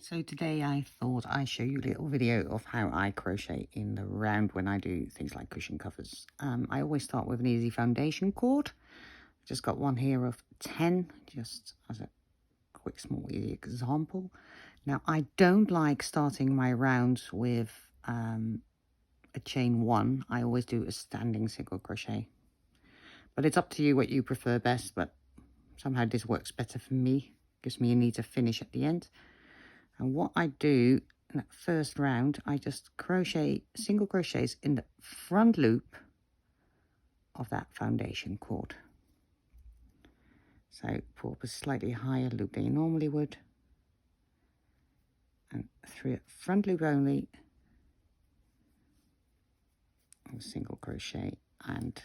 So today I thought I'd show you a little video of how I crochet in the round when I do things like cushion covers. I always start with an easy foundation cord. Just got one here of 10, just as a quick small easy example. Now I don't like starting my rounds with a chain 1. I always do a standing single crochet. But it's up to you what you prefer best, but somehow this works better for me. Gives me a neater finish at the end. And what I do in that first round, I just crochet single crochets in the front loop of that foundation cord. So pull up a slightly higher loop than you normally would, and through a front loop only, a single crochet. And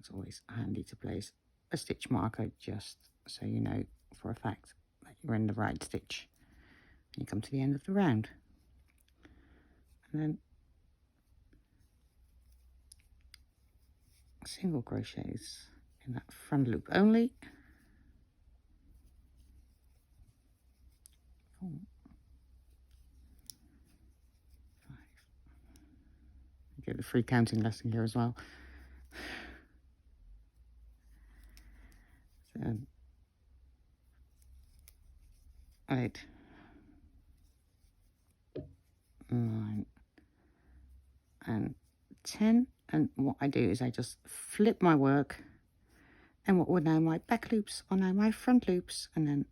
it's always handy to place a stitch marker just so you know for a fact that you're in the right stitch. You come to the end of the round, and then single crochets in that front loop only. 4, 5. Get the free counting lesson here as well. 7, 8, 9, and 10. And what I do is I just flip my work, and what were now my back loops are now my front loops, and then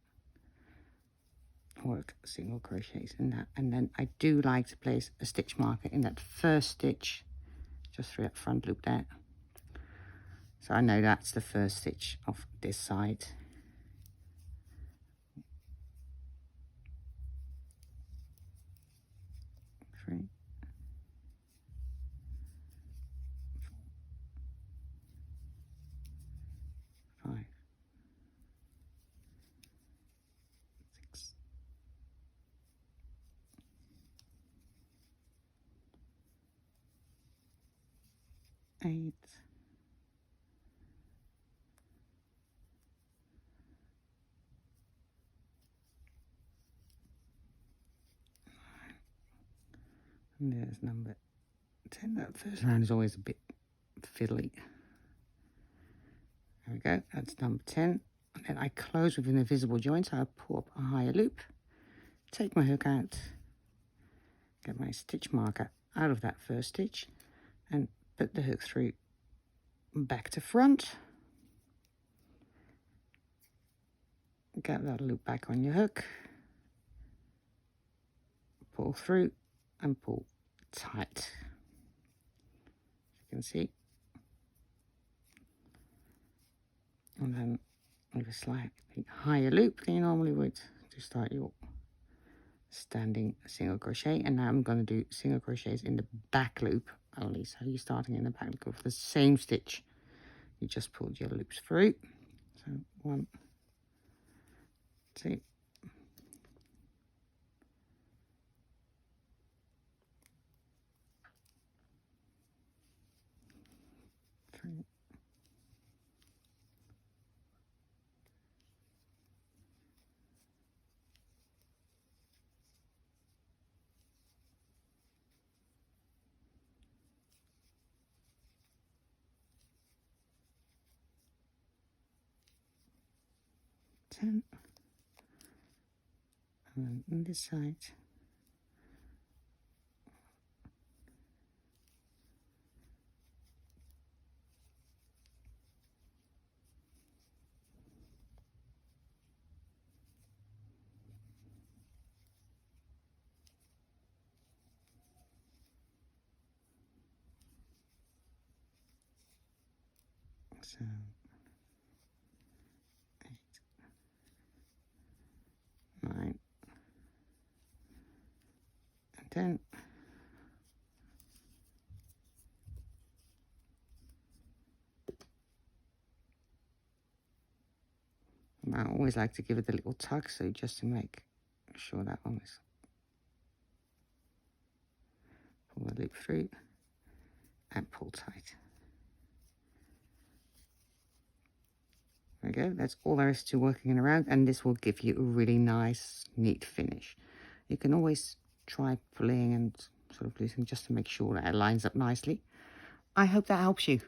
work single crochets in that. And then I do like to place a stitch marker in that first stitch just through that front loop there, so I know that's the first stitch of this side. Three, 4, 5, 6, 8, 9, and there's number 10. That first round is always a bit fiddly. There we go, that's number 10. And then I close with an invisible joint, so I pull up a higher loop, take my hook out, get my stitch marker out of that first stitch, and put the hook through back to front. Get that loop back on your hook, pull through and pull tight. As you can see. And then with a slightly higher loop than you normally would to start your standing single crochet. And now I'm going to do single crochets in the back loop only. So you're starting in the back loop of the same stitch you just pulled your loops through. So 1, 2, 3, 10, and then on this side, so 8, 9, and 10. And I always like to give it a little tug, so just to make sure that one is, pull the loop through and pull tight. There we go, that's all there is to working in a round, and this will give you a really nice, neat finish. You can always try pulling and sort of loosening just to make sure that it lines up nicely. I hope that helps you.